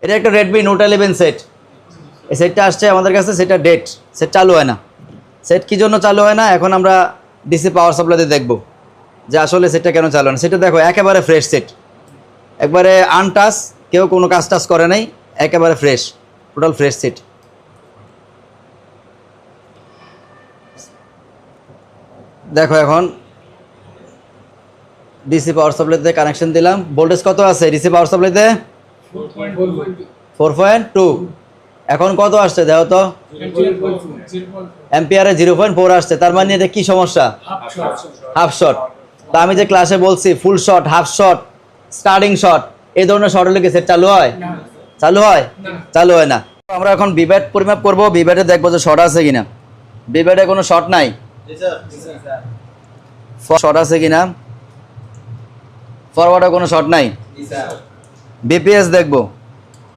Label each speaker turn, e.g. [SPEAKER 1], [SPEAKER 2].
[SPEAKER 1] এটা একটা Redmi note 11 set. এই সেটটা আসছে আমাদের কাছে, সেটা ডেট, সেট চালু হয় না। সেট কী জন্য চালু হয় না এখন আমরা ডিসি পাওয়ার সাপ্লাইতে দেখব যে আসলে সেটটা কেন চালু হয় না। সেটা দেখো একেবারে ফ্রেশ সেট, একবারে আনটাচ, কেউ কোনো কাজ টাচ করে নাই, একেবারে ফ্রেশ, টোটাল ফ্রেশ সেট। দেখো এখন ডিসি পাওয়ার সাপ্লাইতে কানেকশন দিলাম। ভোল্টেজ কত আছে ডিসি পাওয়ার সাপ্লাইতে? 4.2। এখন কত আসছে দেখো তো, অ্যাম্পিয়ারে 0.4 আসছে। তার মানে এটা কি সমস্যা? Half short. তা আমি যে ক্লাসে বলছি ফুল short, half short, starting short, এই ধরনের শর্ট হলে কি সেট চালু হয়? চালু হয়? চালু হয় না। আমরা এখন বিভেদ পরিমাপ করব, বিভেদে দেখবো যে শর্ট আছে কিনা। বিভেদে কোনো শর্ট নাই, শর্ট আছে কিনা, ফরওয়ার্ডে কোনো শর্ট নাই। বিপিএস দেখবো,